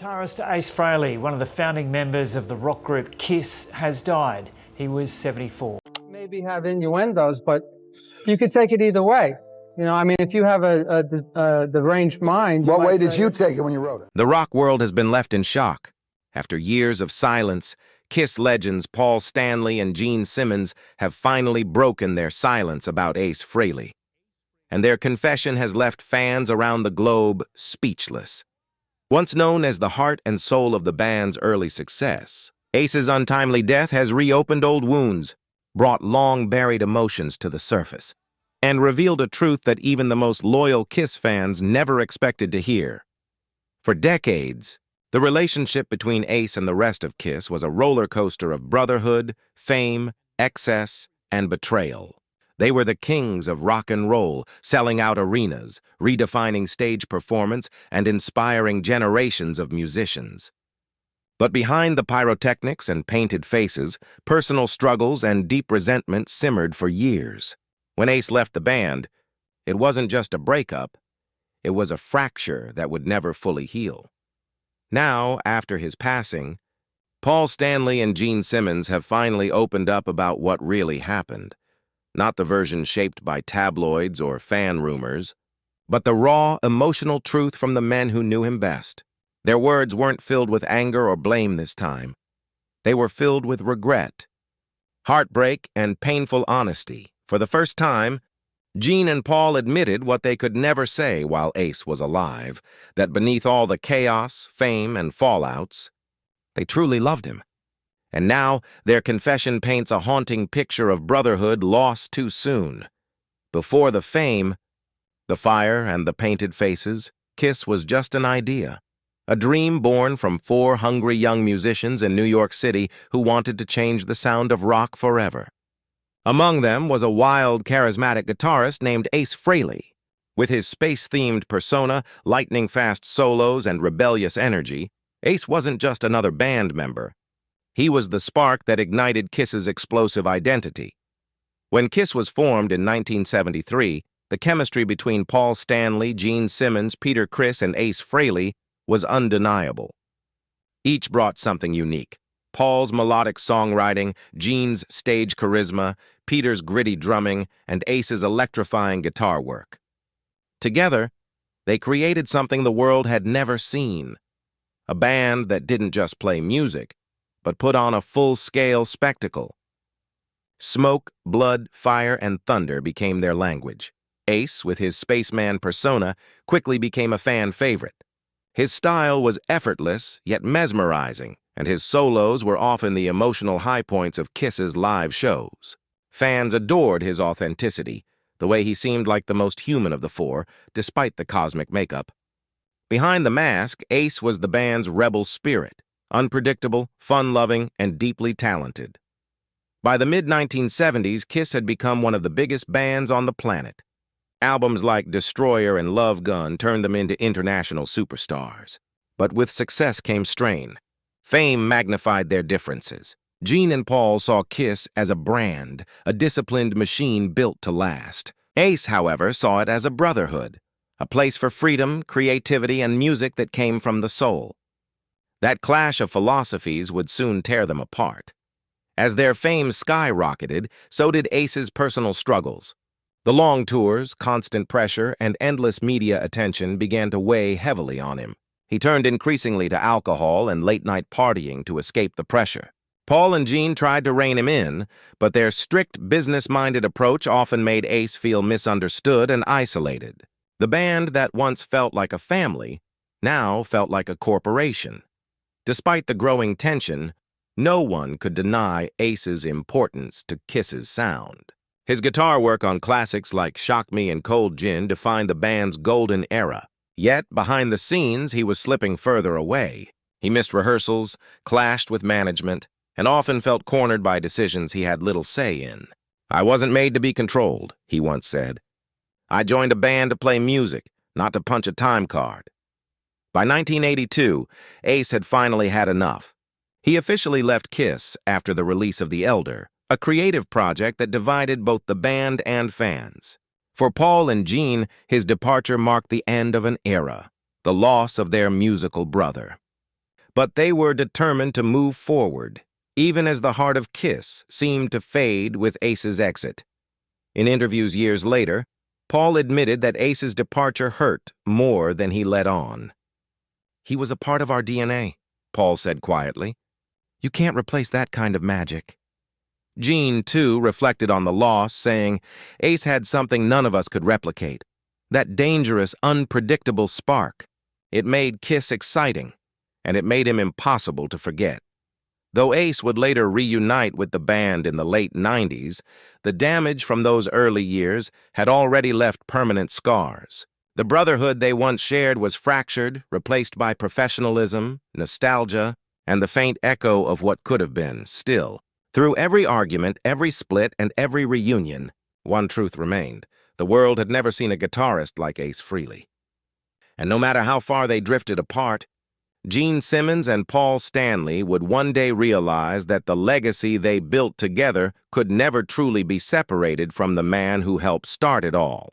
Guitarist Ace Frehley, one of the founding members of the rock group Kiss, has died. He was 74. Maybe have innuendos, but you could take it either way. You know, I mean, if you have a deranged mind... What way did you take it when you wrote it? The rock world has been left in shock. After years of silence, Kiss legends Paul Stanley and Gene Simmons have finally broken their silence about Ace Frehley. And their confession has left fans around the globe speechless. Once known as the heart and soul of the band's early success, Ace's untimely death has reopened old wounds, brought long-buried emotions to the surface, and revealed a truth that even the most loyal Kiss fans never expected to hear. For decades, the relationship between Ace and the rest of Kiss was a roller coaster of brotherhood, fame, excess, and betrayal. They were the kings of rock and roll, selling out arenas, redefining stage performance, and inspiring generations of musicians. But behind the pyrotechnics and painted faces, personal struggles and deep resentment simmered for years. When Ace left the band, it wasn't just a breakup, it was a fracture that would never fully heal. Now, after his passing, Paul Stanley and Gene Simmons have finally opened up about what really happened. Not the version shaped by tabloids or fan rumors, but the raw, emotional truth from the men who knew him best. Their words weren't filled with anger or blame this time. They were filled with regret, heartbreak, and painful honesty. For the first time, Gene and Paul admitted what they could never say while Ace was alive, that beneath all the chaos, fame, and fallouts, they truly loved him. And now their confession paints a haunting picture of brotherhood lost too soon. Before the fame, the fire, and the painted faces, Kiss was just an idea. A dream born from 4 hungry young musicians in New York City who wanted to change the sound of rock forever. Among them was a wild, charismatic guitarist named Ace Frehley. With his space-themed persona, lightning-fast solos, and rebellious energy, Ace wasn't just another band member. He was the spark that ignited Kiss's explosive identity. When Kiss was formed in 1973, the chemistry between Paul Stanley, Gene Simmons, Peter Criss, and Ace Frehley was undeniable. Each brought something unique. Paul's melodic songwriting, Gene's stage charisma, Peter's gritty drumming, and Ace's electrifying guitar work. Together, they created something the world had never seen. A band that didn't just play music, but put on a full-scale spectacle. Smoke, blood, fire, and thunder became their language. Ace, with his spaceman persona, quickly became a fan favorite. His style was effortless, yet mesmerizing, and his solos were often the emotional high points of Kiss's live shows. Fans adored his authenticity, the way he seemed like the most human of the 4, despite the cosmic makeup. Behind the mask, Ace was the band's rebel spirit, unpredictable, fun-loving, and deeply talented. By the mid-1970s, Kiss had become one of the biggest bands on the planet. Albums like Destroyer and Love Gun turned them into international superstars. But with success came strain. Fame magnified their differences. Gene and Paul saw Kiss as a brand, a disciplined machine built to last. Ace, however, saw it as a brotherhood, a place for freedom, creativity, and music that came from the soul. That clash of philosophies would soon tear them apart. As their fame skyrocketed, so did Ace's personal struggles. The long tours, constant pressure, and endless media attention began to weigh heavily on him. He turned increasingly to alcohol and late-night partying to escape the pressure. Paul and Gene tried to rein him in, but their strict, business-minded approach often made Ace feel misunderstood and isolated. The band that once felt like a family now felt like a corporation. Despite the growing tension, no one could deny Ace's importance to Kiss's sound. His guitar work on classics like Shock Me and Cold Gin defined the band's golden era. Yet, behind the scenes, he was slipping further away. He missed rehearsals, clashed with management, and often felt cornered by decisions he had little say in. "I wasn't made to be controlled," he once said. "I joined a band to play music, not to punch a time card." By 1982, Ace had finally had enough. He officially left Kiss after the release of The Elder, a creative project that divided both the band and fans. For Paul and Gene, his departure marked the end of an era, the loss of their musical brother. But they were determined to move forward, even as the heart of Kiss seemed to fade with Ace's exit. In interviews years later, Paul admitted that Ace's departure hurt more than he let on. "He was a part of our DNA," Paul said quietly. "You can't replace that kind of magic." Gene, too, reflected on the loss, saying, "Ace had something none of us could replicate. That dangerous, unpredictable spark. It made Kiss exciting, and it made him impossible to forget." Though Ace would later reunite with the band in the late 90s, the damage from those early years had already left permanent scars. The brotherhood they once shared was fractured, replaced by professionalism, nostalgia, and the faint echo of what could have been. Still, through every argument, every split, and every reunion, one truth remained. The world had never seen a guitarist like Ace Frehley. And no matter how far they drifted apart, Gene Simmons and Paul Stanley would one day realize that the legacy they built together could never truly be separated from the man who helped start it all.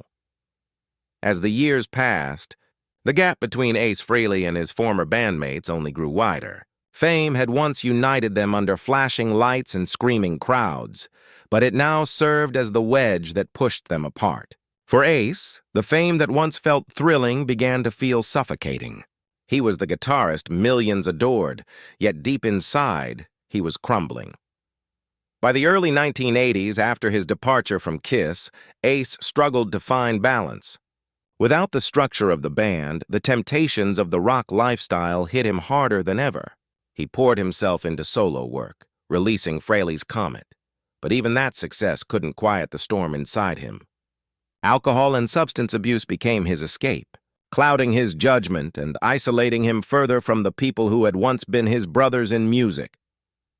As the years passed, the gap between Ace Frehley and his former bandmates only grew wider. Fame had once united them under flashing lights and screaming crowds, but it now served as the wedge that pushed them apart. For Ace, the fame that once felt thrilling began to feel suffocating. He was the guitarist millions adored, yet deep inside, he was crumbling. By the early 1980s, after his departure from Kiss, Ace struggled to find balance. Without the structure of the band, the temptations of the rock lifestyle hit him harder than ever. He poured himself into solo work, releasing Frehley's Comet. But even that success couldn't quiet the storm inside him. Alcohol and substance abuse became his escape, clouding his judgment and isolating him further from the people who had once been his brothers in music.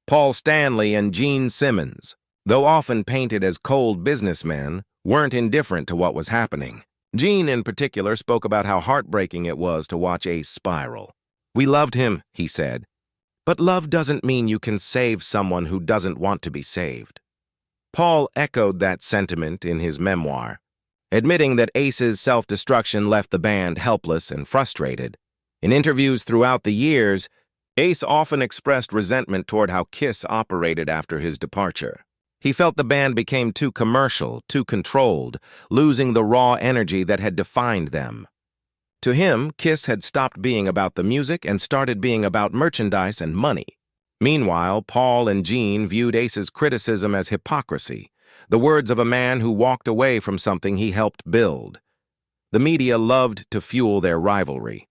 Paul Stanley and Gene Simmons, though often painted as cold businessmen, weren't indifferent to what was happening. Gene, in particular, spoke about how heartbreaking it was to watch Ace spiral. "We loved him," he said, "but love doesn't mean you can save someone who doesn't want to be saved." Paul echoed that sentiment in his memoir, admitting that Ace's self-destruction left the band helpless and frustrated. In interviews throughout the years, Ace often expressed resentment toward how Kiss operated after his departure. He felt the band became too commercial, too controlled, losing the raw energy that had defined them. To him, Kiss had stopped being about the music and started being about merchandise and money. Meanwhile, Paul and Gene viewed Ace's criticism as hypocrisy, the words of a man who walked away from something he helped build. The media loved to fuel their rivalry.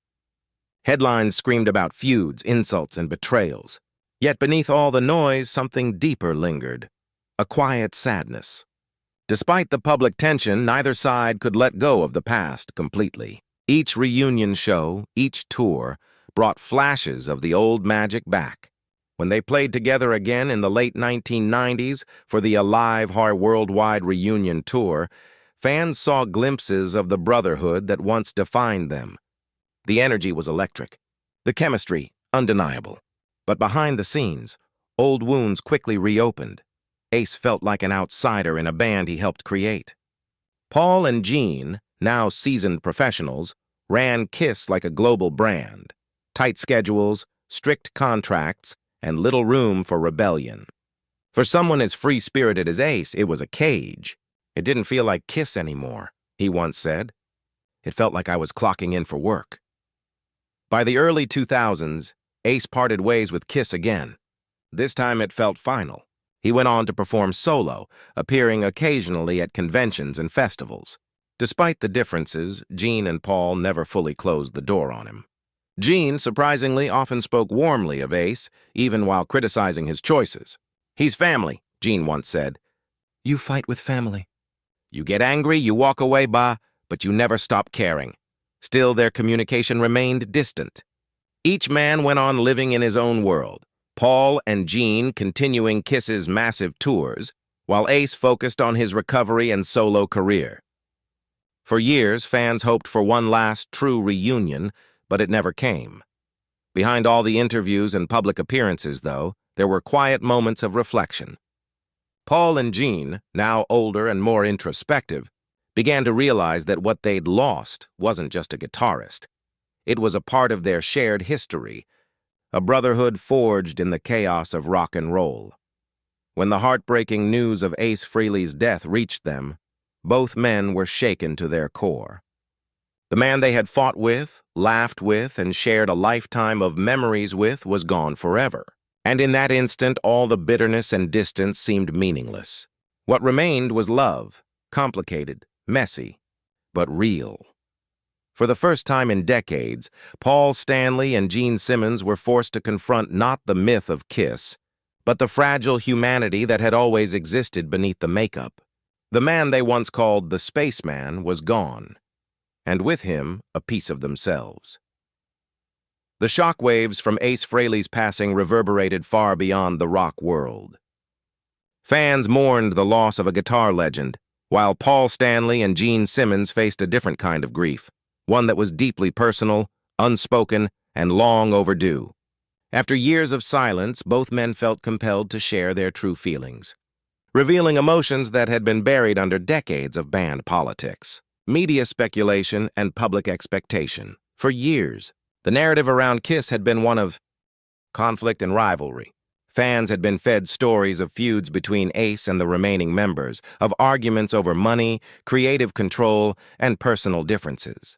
Headlines screamed about feuds, insults, and betrayals. Yet beneath all the noise, something deeper lingered, a quiet sadness. Despite the public tension, neither side could let go of the past completely. Each reunion show, each tour, brought flashes of the old magic back. When they played together again in the late 1990s for the Alive Our Worldwide Reunion Tour, fans saw glimpses of the brotherhood that once defined them. The energy was electric, the chemistry undeniable. But behind the scenes, old wounds quickly reopened. Ace felt like an outsider in a band he helped create. Paul and Gene, now seasoned professionals, ran Kiss like a global brand. Tight schedules, strict contracts, and little room for rebellion. For someone as free-spirited as Ace, it was a cage. "It didn't feel like Kiss anymore," he once said. "It felt like I was clocking in for work." By the early 2000s, Ace parted ways with Kiss again. This time it felt final. He went on to perform solo, appearing occasionally at conventions and festivals. Despite the differences, Gene and Paul never fully closed the door on him. Gene, surprisingly, often spoke warmly of Ace, even while criticizing his choices. "He's family," Gene once said. "You fight with family. You get angry, you walk away, but you never stop caring." Still, their communication remained distant. Each man went on living in his own world, Paul and Gene continuing Kiss's massive tours, while Ace focused on his recovery and solo career. For years, fans hoped for one last true reunion, but it never came. Behind all the interviews and public appearances, though, there were quiet moments of reflection. Paul and Gene, now older and more introspective, began to realize that what they'd lost wasn't just a guitarist. It was a part of their shared history, a brotherhood forged in the chaos of rock and roll. When the heartbreaking news of Ace Frehley's death reached them, both men were shaken to their core. The man they had fought with, laughed with, and shared a lifetime of memories with was gone forever. And in that instant, all the bitterness and distance seemed meaningless. What remained was love, complicated, messy, but real. For the first time in decades, Paul Stanley and Gene Simmons were forced to confront not the myth of Kiss, but the fragile humanity that had always existed beneath the makeup. The man they once called the spaceman was gone, and with him, a piece of themselves. The shockwaves from Ace Frehley's passing reverberated far beyond the rock world. Fans mourned the loss of a guitar legend, while Paul Stanley and Gene Simmons faced a different kind of grief, one that was deeply personal, unspoken, and long overdue. After years of silence, both men felt compelled to share their true feelings, revealing emotions that had been buried under decades of band politics, media speculation, and public expectation. For years, the narrative around Kiss had been one of conflict and rivalry. Fans had been fed stories of feuds between Ace and the remaining members, of arguments over money, creative control, and personal differences.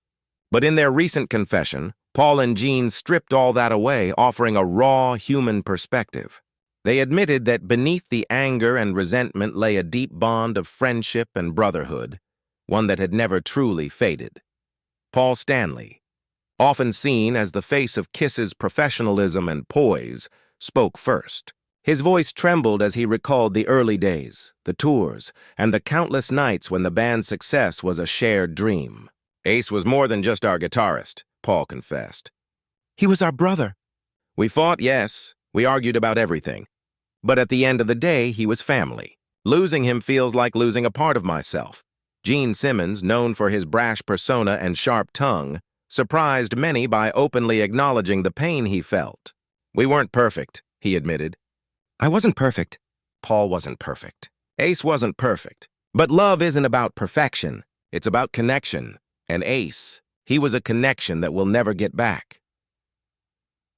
But in their recent confession, Paul and Gene stripped all that away, offering a raw, human perspective. They admitted that beneath the anger and resentment lay a deep bond of friendship and brotherhood, one that had never truly faded. Paul Stanley, often seen as the face of Kiss's professionalism and poise, spoke first. His voice trembled as he recalled the early days, the tours, and the countless nights when the band's success was a shared dream. Ace was more than just our guitarist, Paul confessed. He was our brother. We fought, yes. We argued about everything. But at the end of the day, he was family. Losing him feels like losing a part of myself. Gene Simmons, known for his brash persona and sharp tongue, surprised many by openly acknowledging the pain he felt. We weren't perfect, he admitted. I wasn't perfect. Paul wasn't perfect. Ace wasn't perfect. But love isn't about perfection. It's about connection. And Ace, he was a connection that we'll never get back.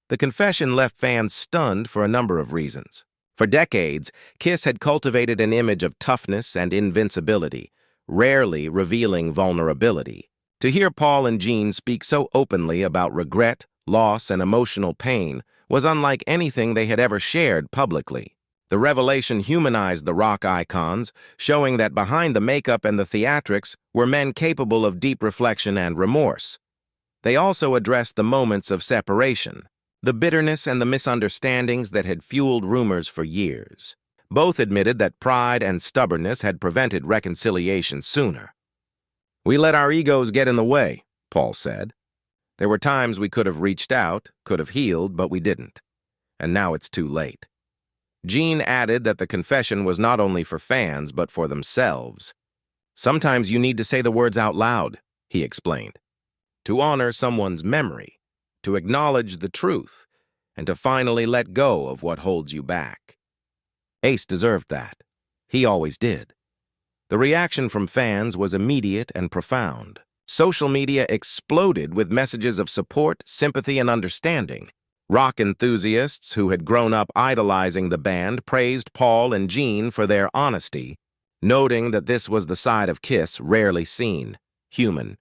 The confession left fans stunned for a number of reasons. For decades, Kiss had cultivated an image of toughness and invincibility, rarely revealing vulnerability. To hear Paul and Gene speak so openly about regret, loss, and emotional pain was unlike anything they had ever shared publicly. The revelation humanized the rock icons, showing that behind the makeup and the theatrics were men capable of deep reflection and remorse. They also addressed the moments of separation, the bitterness and the misunderstandings that had fueled rumors for years. Both admitted that pride and stubbornness had prevented reconciliation sooner. We let our egos get in the way, Paul said. There were times we could have reached out, could have healed, but we didn't. And now it's too late. Gene added that the confession was not only for fans, but for themselves. Sometimes you need to say the words out loud, he explained, to honor someone's memory, to acknowledge the truth, and to finally let go of what holds you back. Ace deserved that. He always did. The reaction from fans was immediate and profound. Social media exploded with messages of support, sympathy, and understanding. Rock enthusiasts who had grown up idolizing the band praised Paul and Gene for their honesty, noting that this was the side of Kiss rarely seen, human.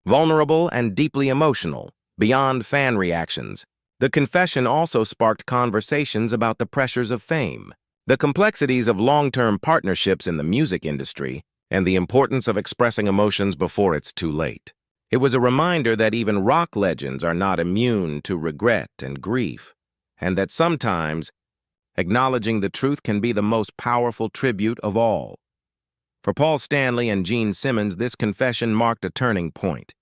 Vulnerable and deeply emotional, beyond fan reactions, the confession also sparked conversations about the pressures of fame, the complexities of long-term partnerships in the music industry, and the importance of expressing emotions before it's too late. It was a reminder that even rock legends are not immune to regret and grief, and that sometimes acknowledging the truth can be the most powerful tribute of all. For Paul Stanley and Gene Simmons, this confession marked a turning point.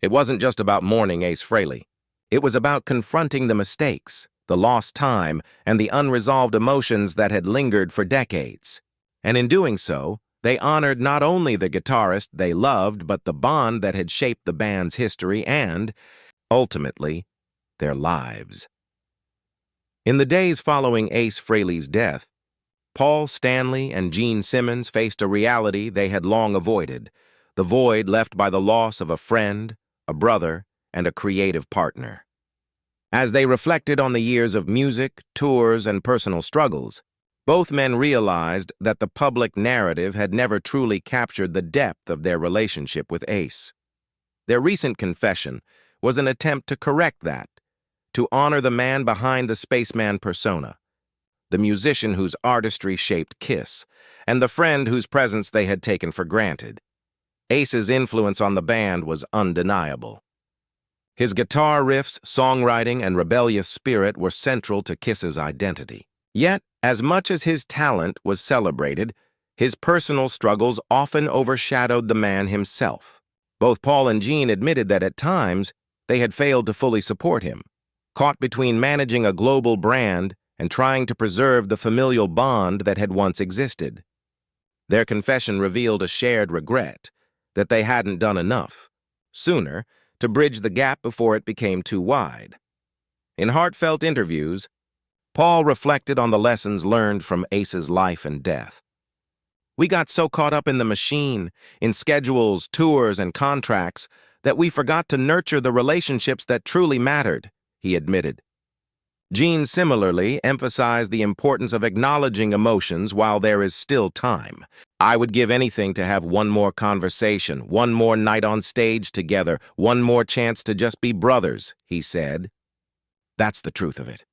It wasn't just about mourning Ace Frehley. It was about confronting the mistakes, the lost time, and the unresolved emotions that had lingered for decades. And in doing so, they honored not only the guitarist they loved, but the bond that had shaped the band's history and, ultimately, their lives. In the days following Ace Frehley's death, Paul Stanley and Gene Simmons faced a reality they had long avoided, the void left by the loss of a friend, a brother, and a creative partner. As they reflected on the years of music, tours, and personal struggles, both men realized that the public narrative had never truly captured the depth of their relationship with Ace. Their recent confession was an attempt to correct that, to honor the man behind the spaceman persona, the musician whose artistry shaped Kiss, and the friend whose presence they had taken for granted. Ace's influence on the band was undeniable. His guitar riffs, songwriting, and rebellious spirit were central to Kiss's identity. Yet, as much as his talent was celebrated, his personal struggles often overshadowed the man himself. Both Paul and Gene admitted that at times they had failed to fully support him, caught between managing a global brand and trying to preserve the familial bond that had once existed. Their confession revealed a shared regret that they hadn't done enough, sooner, to bridge the gap before it became too wide. In heartfelt interviews, Paul reflected on the lessons learned from Ace's life and death. "We got so caught up in the machine, in schedules, tours, and contracts, that we forgot to nurture the relationships that truly mattered," he admitted. Gene similarly emphasized the importance of acknowledging emotions while there is still time. "I would give anything to have one more conversation, one more night on stage together, one more chance to just be brothers," he said. That's the truth of it.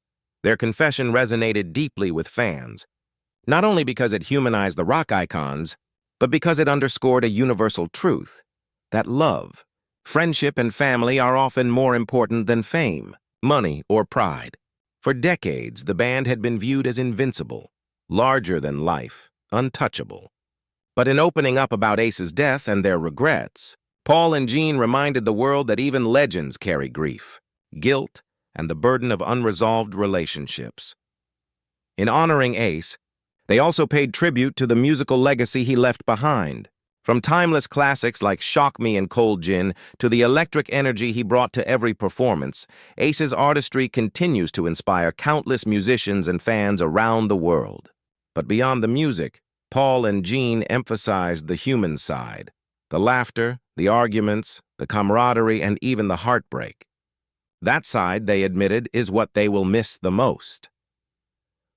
Their confession resonated deeply with fans, not only because it humanized the rock icons, but because it underscored a universal truth, that love, friendship, and family are often more important than fame, money, or pride. For decades, the band had been viewed as invincible, larger than life, untouchable. But in opening up about Ace's death and their regrets, Paul and Gene reminded the world that even legends carry grief, guilt, and the burden of unresolved relationships. In honoring Ace, they also paid tribute to the musical legacy he left behind. From timeless classics like Shock Me and Cold Gin to the electric energy he brought to every performance, Ace's artistry continues to inspire countless musicians and fans around the world. But beyond the music, Paul and Gene emphasized the human side, the laughter, the arguments, the camaraderie, and even the heartbreak. That side, they admitted, is what they will miss the most.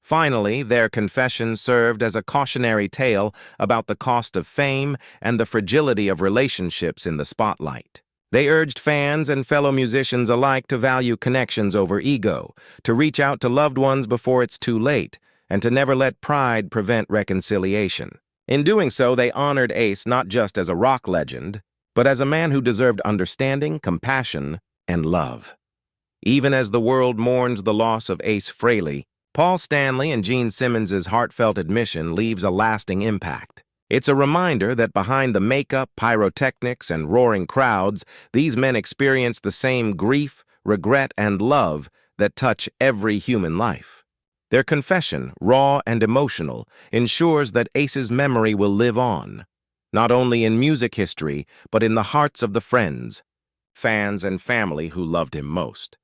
Finally, their confession served as a cautionary tale about the cost of fame and the fragility of relationships in the spotlight. They urged fans and fellow musicians alike to value connections over ego, to reach out to loved ones before it's too late, and to never let pride prevent reconciliation. In doing so, they honored Ace not just as a rock legend, but as a man who deserved understanding, compassion, and love. Even as the world mourns the loss of Ace Frehley, Paul Stanley and Gene Simmons' heartfelt admission leaves a lasting impact. It's a reminder that behind the makeup, pyrotechnics, and roaring crowds, these men experience the same grief, regret, and love that touch every human life. Their confession, raw and emotional, ensures that Ace's memory will live on, not only in music history, but in the hearts of the friends, fans, and family who loved him most.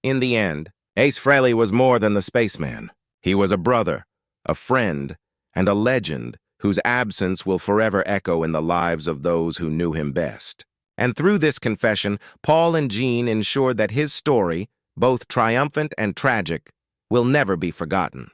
In the end, Ace Frehley was more than the spaceman. He was a brother, a friend, and a legend whose absence will forever echo in the lives of those who knew him best. And through this confession, Paul and Gene ensured that his story, both triumphant and tragic, will never be forgotten.